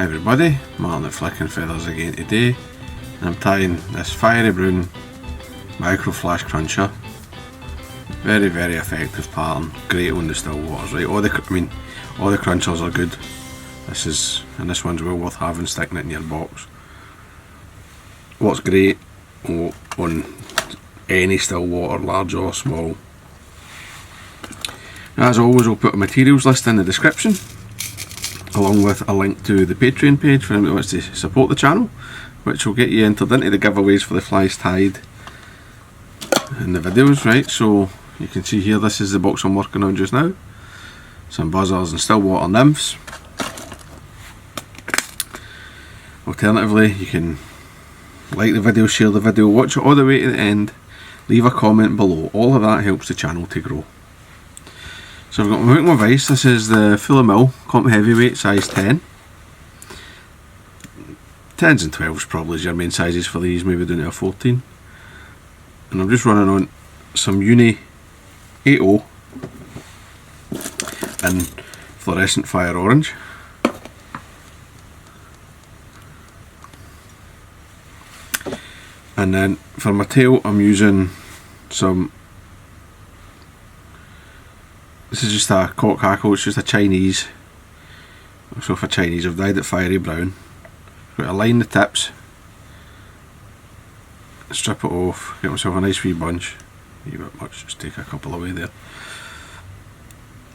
Hi everybody, Martyn at Flicking Feathers again today. I'm tying this fiery brown microflash cruncher. Very effective pattern, great on the still waters, right? All the crunchers are good. This one's well worth having, sticking it in your box. What's great on any still water, large or small. As always, I'll put a materials list in the description, along with a link to the Patreon page for anyone who wants to support the channel, which will get you entered into the giveaways for the flies tied in the videos, right? So you can see here, this is the box I'm working on just now. Some buzzers and stillwater nymphs. Alternatively, you can like the video, share the video, watch it all the way to the end, leave a comment below. All of that helps the channel to grow. So I've got my hook and my vice. This is the fluo comp heavyweight, size 10. 10s and 12s probably is your main sizes for these, maybe down to a 14. And I'm just running on some Uni 80 and fluorescent fire orange. And then for my tail I'm using some, this is just a cock hackle, it's just a Chinese. So for Chinese I've dyed it fiery brown. Got to line the tips, strip it off, get myself a nice wee bunch. A bit much, just take a couple away there.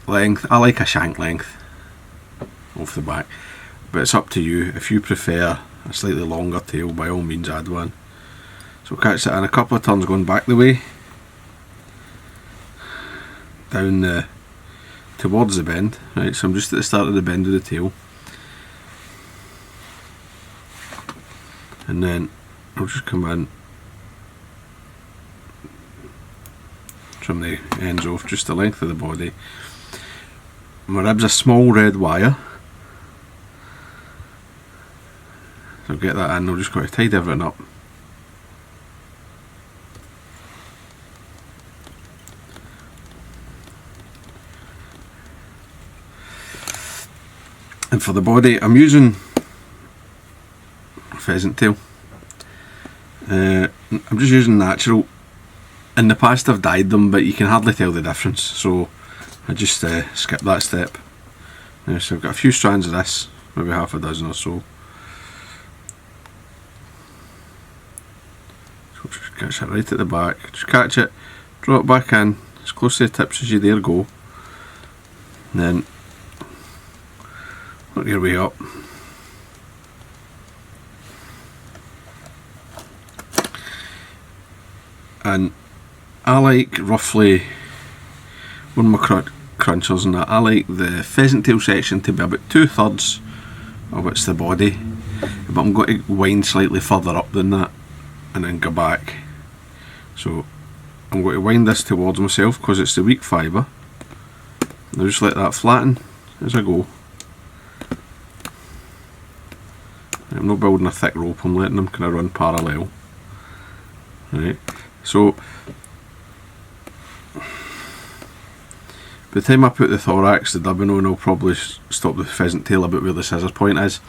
Length, I like a shank length off the back, but it's up to you. If you prefer a slightly longer tail, by all means add one. So catch it in a couple of turns going back the way, down towards the bend, right? So I'm just at the start of the bend of the tail, and then I'll just come in, trim the ends off, just the length of the body. My rib's a small red wire, so I'll get that in. I'll just got to tidy everything up. And for the body, I'm using a pheasant tail. I'm just using natural. In the past I've dyed them, but you can hardly tell the difference, so I just skip that step. So I've got a few strands of this, maybe half a dozen or so. So just catch it right at the back, just catch it, draw it back in, as close to the tips as you dare go, and then work your way up. And I like roughly, one of my crunchers and that, I like the pheasant tail section to be about 2/3 of it's the body, but I'm going to wind slightly further up than that and then go back. So I'm going to wind this towards myself because it's the weak fibre. I'll just let that flatten as I go. I'm not building a thick rope, I'm letting them kind of run parallel. Right, so by the time I put the thorax, the dubbing on, I'll probably stop the pheasant tail about where the scissors point is.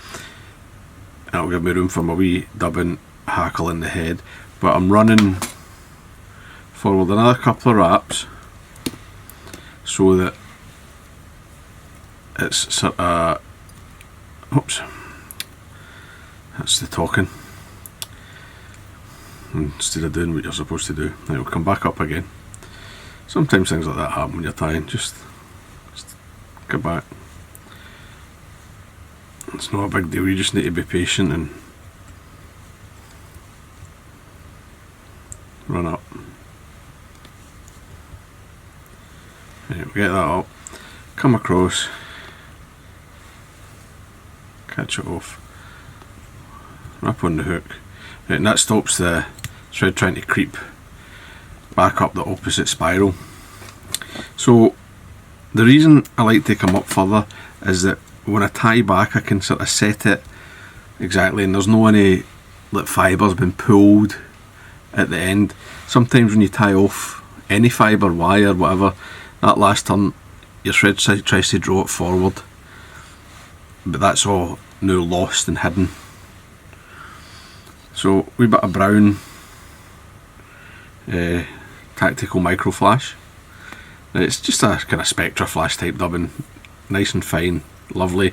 That'll give me room for my wee dubbing hackle in the head. But I'm running forward another couple of wraps so that it's sort of, oops, that's the talking, instead of doing what you're supposed to do. Now it'll come back up again. Sometimes things like that happen when you're tying, just go back. It's not a big deal, you just need to be patient and run up. Right, we'll get that up, come across, catch it off, up on the hook. Right, and that stops the thread trying to creep back up the opposite spiral. So the reason I like to come up further is that when I tie back I can sort of set it exactly, and there's no any like fibres been pulled at the end. Sometimes when you tie off any fibre, wire, whatever, that last turn your thread tries to draw it forward, but that's all now lost and hidden. So wee bit of brown tactical microflash. It's just a kind of spectra flash type dubbing, nice and fine, lovely.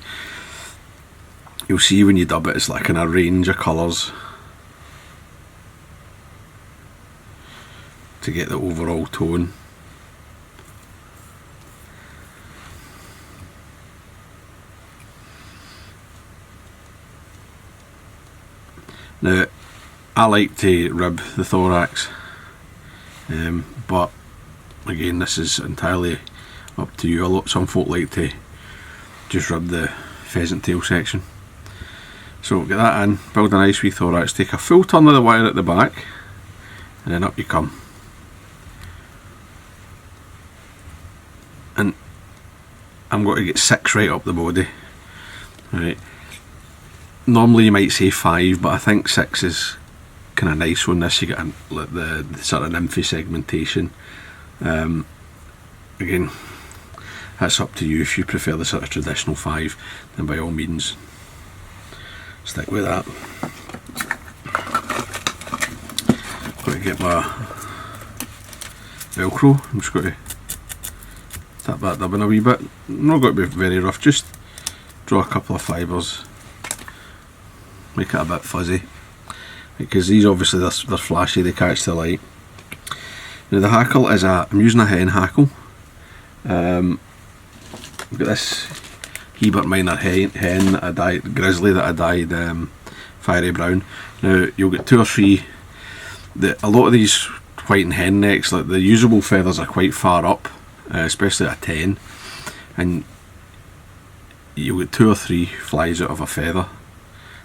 You'll see when you dub it, it's like in a range of colours to get the overall tone. Now, I like to rib the thorax, but again, this is entirely up to you. Some folk like to just rib the pheasant tail section. So get that in, build a nice wee thorax, take a full turn of the wire at the back, and then up you come. And I'm going to get 6 right up the body. Right. Normally you might say 5, but I think 6 is kind of nice on this. You get the sort of nymphy segmentation. Again, that's up to you. If you prefer the sort of traditional 5, then by all means stick with that. Got to get my Velcro. I'm just going to tap that dubbing a wee bit. Not going to be very rough, just draw a couple of fibres, make it a bit fuzzy, because these obviously they're flashy, they catch the light. Now the hackle is I'm using a hen hackle. I've got this Hebert minor hen that I dyed, Grizzly, that I dyed fiery brown. Now you'll get 2 or 3. A lot of these white and hen necks, like the usable feathers are quite far up, especially at 10, and you'll get 2 or 3 flies out of a feather.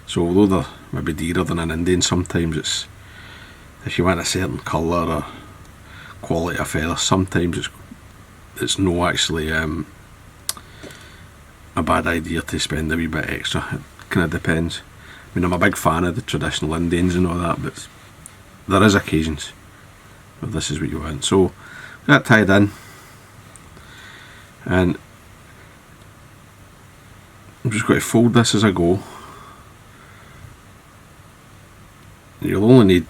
So although they're maybe dearer than an Indian, sometimes it's, if you want a certain colour or quality of feather, sometimes it's no actually a bad idea to spend a wee bit extra. It kind of depends. I mean, I'm a big fan of the traditional Indians and all that, but there is occasions where this is what you want. So get that tied in, and I'm just going to fold this as I go. You'll only need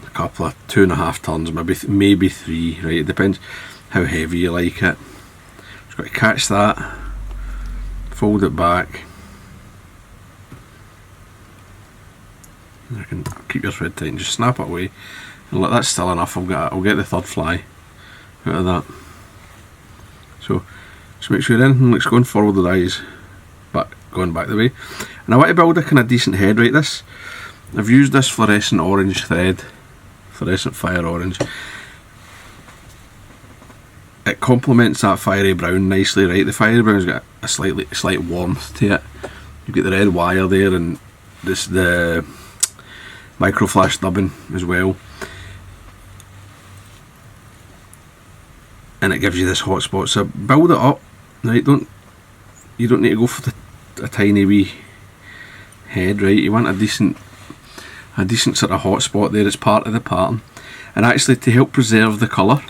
a couple of 2.5 turns, maybe 3, right? It depends how heavy you like it. Just got to catch that, fold it back. You can keep your thread tight and just snap it away. And look, that's still enough. I'll get the 3rd fly out of that. So just make sure anything looks going forward with the eyes, but going back the way. And I want to build a kind of decent head. Right, I've used this fluorescent orange thread, fluorescent fire orange. It complements that fiery brown nicely, right? The fiery brown's got a slight warmth to it. You've got the red wire there, and the microflash dubbing as well, and it gives you this hot spot. So build it up, right? You don't need to go for a tiny wee head, right? You want a decent sort of hot spot there. It's part of the pattern, and actually to help preserve the colour,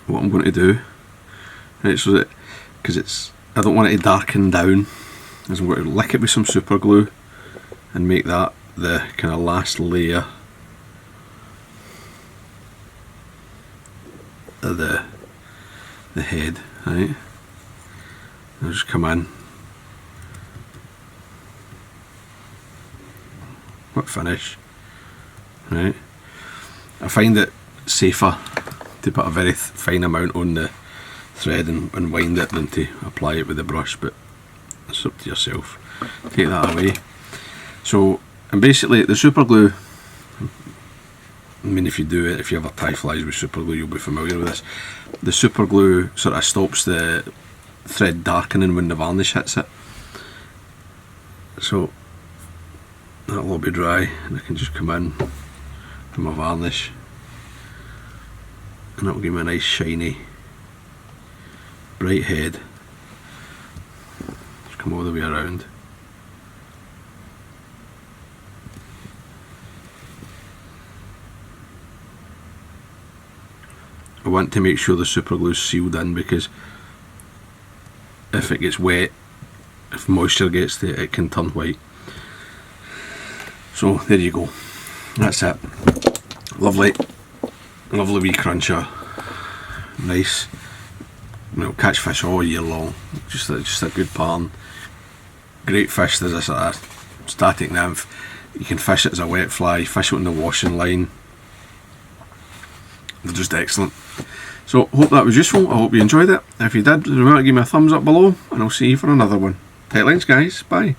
what I'm going to do, right, so that, because I don't want it to darken down, is I'm going to lick it with some super glue and make that the kind of last layer of the head, right? I'll just come in, what finish, right? I find it safer to put a very fine amount on the thread and wind it than to apply it with the brush, but it's up to yourself. Take that away. So, and basically the super glue, I mean, if you ever tie flies with super glue, you'll be familiar with this. The super glue sort of stops the thread darkening when the varnish hits it. So that'll all be dry, and I can just come in with my varnish, and that'll give me a nice shiny bright head. Just come all the way around. I want to make sure the super glue is sealed in, because if it gets wet if moisture gets to it, it can turn white. So there you go, that's it. Lovely wee cruncher, nice. You know, catch fish all year long. Just a good pattern. Great fish. There's a sort of static nymph. You can fish it as a wet fly, fish it on the washing line. They're just excellent. So hope that was useful. I hope you enjoyed it. If you did, remember to give me a thumbs up below, and I'll see you for another one. Tight lines, guys. Bye.